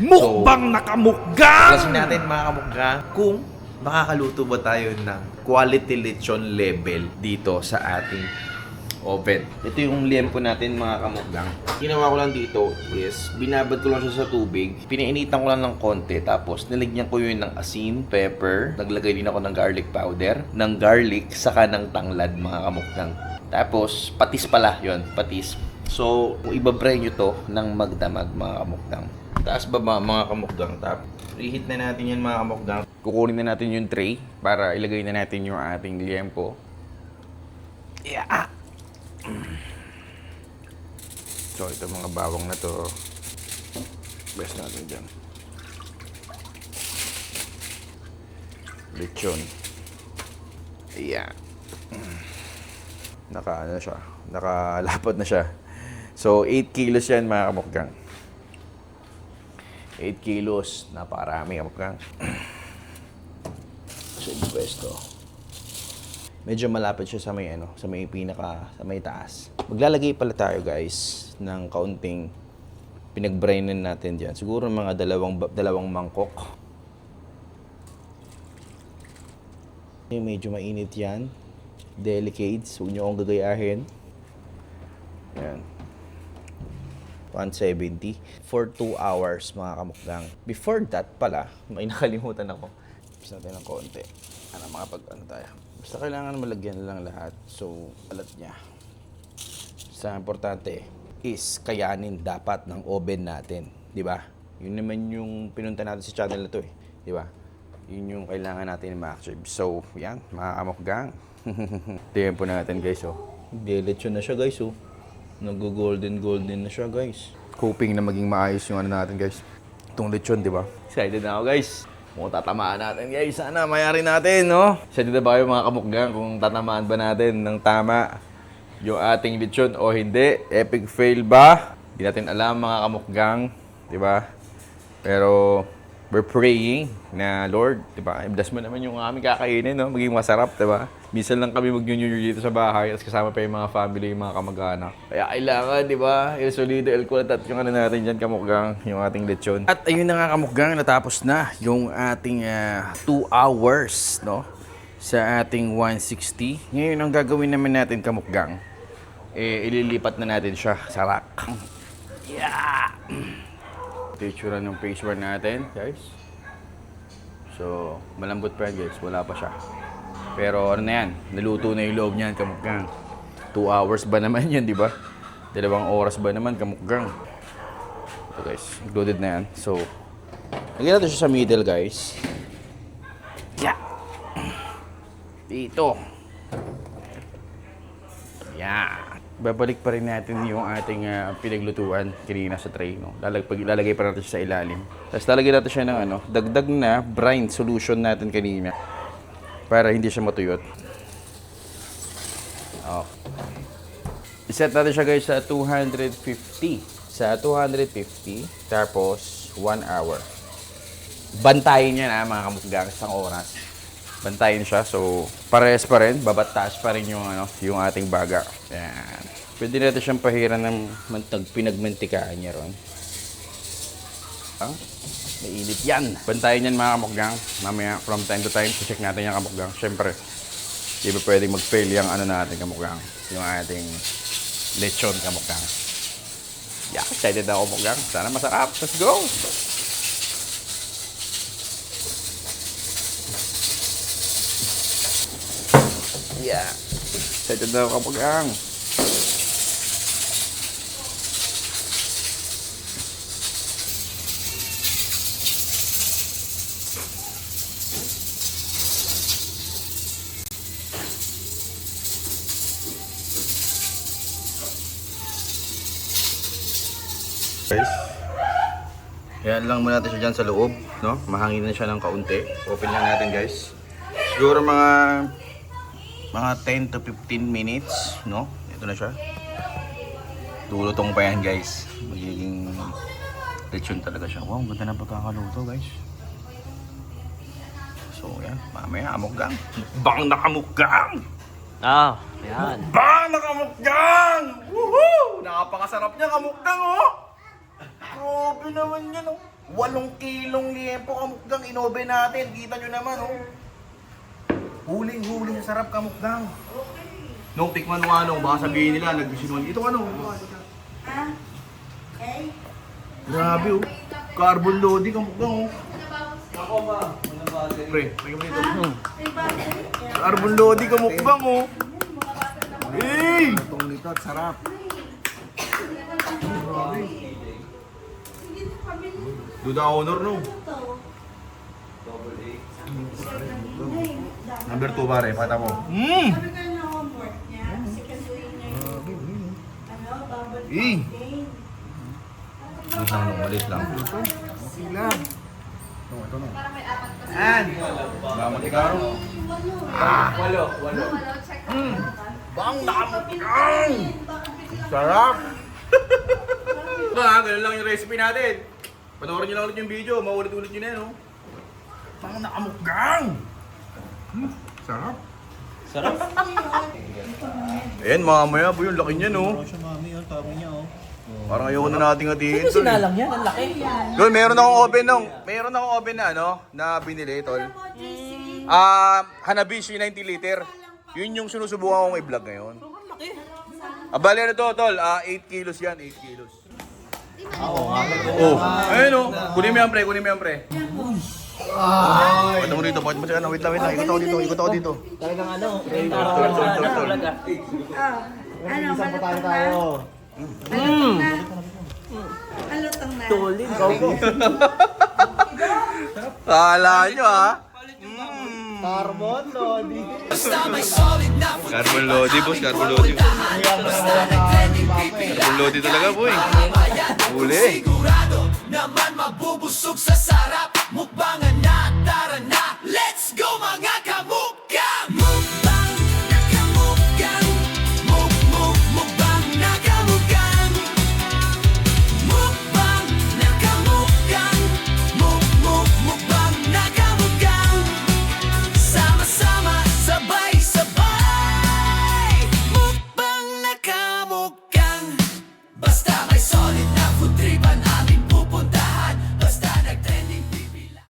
Mukbang na kamukbang! Klasin natin mga kamukbang kung makakaluto ba tayo ng quality lechon level dito sa ating oven. Ito yung liempo natin mga kamukbang. Ginawa ko lang dito is binabad ko lang siya sa tubig. Pinainitan ko lang ng konti. Tapos nilagyan ko yun ng asin, pepper. Naglagay din ako ng garlic powder. Ng garlic, saka ng tanglad mga kamukbang. Tapos patis pala yun. Patis. So ibabray nyo to ng magdamag mga kamukbang. Taas baba mga kamukbang. Tapos reheat na natin yan mga kamukbang. Kukunin na natin yung tray para ilagay na natin yung ating liempo. Yeah. So, ito mga bawang na to. Best natin dyan. Lechon. Ayan. Naka-ano siya. Nakalapot na siya. So, 8 kilos yan mga kamukbang. 8 kilos. Napakarami kamukbang. So, yung pwesto. Medyo malapit siya sa may sa may taas. Maglalagay pala tayo guys ng kaunting pinag-brainan natin diyan. Siguro mga dalawang mangkok. Medyo mainit 'yan. Delicates, huwag niyo akong gagayahin. Ayan. 170 for 2 hours mga kamukbang. Before that pala, may nakalimutan ako. Basta natin ng konti. Makapag-ano tayo. Basta kailangan malagyan lang lahat. So, alat niya. Basta importante is kayanin dapat ng oven natin. Di ba? Yun naman yung pinunta natin sa channel na to eh. Di ba? Yun yung kailangan natin ma-achieve. So, yan. Mga kamukbang. Tempo natin guys oh. Lechon na siya guys oh. Nag-golden na siya guys. Hoping na maging maayos yung natin guys. Itong lechon, di ba? Excited na ako guys. Kung tatamaan natin guys, sana mayari natin, no? Excited na ba kayo mga kamukbang kung tatamaan ba natin ng tama yung ating lechon o hindi? Epic fail ba? Hindi natin alam mga kamukbang, di ba? Pero we're praying na Lord, di ba? Bless mo naman yung aming kakainin, no? Maging masarap, di ba? Minsan lang kami mag-new dito sa bahay at kasama pa yung mga family, yung mga kamag-anak. Kaya kailangan, di ba? El solido, el kulat yung natin dyan, kamukbang, yung ating lechon. At ayun na nga kamukbang, natapos na yung ating 2 hours, no? Sa ating 160. Ngayon, ang gagawin naman natin kamukbang, ililipat na natin siya sa rack. Yeah! Ito yung tsura ng face bar natin, guys. So, malambot pa yan, guys. Wala pa siya. Pero ano na yan, naluto na yung loob niyan, kamukbang. 2 hours ba naman yan, di ba? 2 oras ba naman, kamukbang. Ito guys, included na yan. So, lagyan natin siya sa middle guys. Yeah! Dito. Yeah! Babalik pa rin natin yung ating pinaglutuan kanina sa tray. No? Lalagay pa natin siya sa ilalim. Tapos lalagyan natin siya ng dagdag na brine solution natin kanina. Para hindi siya matuyot. Okay. I-set natin siya guys sa 250. Sa 250. Tapos 1 hour. Bantayin niya na mga kamukbang isang oras. Bantayin siya. So, parehas pa rin. Babataas pa rin yung, yung ating baga. Yan. Pwede natin siyang pahiran ng pinagmantikaan niya ron. Mainit yan. Bantayan yan mga kamukbang. Mamaya from time to time, check natin yung kamukbang. Siyempre, di ba pwedeng mag-fail yung natin kamukbang. Yung ating lechon kamukbang. Yeah, excited ako kamukbang. Sana masarap. Let's go! Yeah. Excited na ako kamukbang. Guys, yan lang muna natin siya dyan sa loob, no? Mahangin na siya ng kaunti. Open lang natin guys. Siguro mga 10 to 15 minutes, no? Ito na siya. Lulutong pa yan guys. Magiging lechon talaga siya. Wow, ganda na pagkakaluto guys. So yan, mamaya kamukbang. Bang na kamukbang! Yan. Bang na kamukbang! Woohoo! Napakasarap niya kamukbang oh! Grabe naman yan oh! 8 kilong liempo kamukgang inobe natin. Kita nyo naman, oh. Huling-huli sa sarap kamukgang. Nung tikman mo ano, baka sabihin nila, nagbisinwan. Ito ano? Grabe, oh. Carbon loading kamukgang, oh. Pre, may kami dito. Carbon loading kamukbang, oh. Eh! Itong nito at sarap. Do the honor, no? Number 2, pare. Pata mo. Sabi ko na homework niya, sikanduhin niya yung bubble Eh! fountain. Malit lang, no? Malit lang. Okay lang. Ito na. Yan! Bamot ikaw. Walo. Bang nakamukang! Sarap! Ganun lang yung recipe natin. Panoorin nyo lang ulit yung video, maulit-ulit nyo na yan, oh. Bang nakamukang! Sarap! Sarap. Ayan, mamaya po yung laki niya, no? Siya mami, ang tawag niya oh. Parang ayoko na nating hatiin. Ano sinalang yan? Ang laki. Tol, meron akong oven na ano, na binili, tol. Alam mo, JC, Hanabishi 90 liter. Yun yung sinusubukan kong i-vlog ngayon. Bali na to, tol. 8 kilos yan, 8 kilos. Oh, ayun oh. Kunin mo yan, pre. Pakita mo rito, pakita mo siya. Wait lang. Ikot ako dito. Talagang ano. Tol. ano, malutong na? Malutong na. Tulin. Go. Kala nyo, ha? Carbon loading. Carbon Lodi, boss. Carbon Lodi. Carbon Lodi talaga, boy. Huli. Sigurado naman mabubusog sa sarap.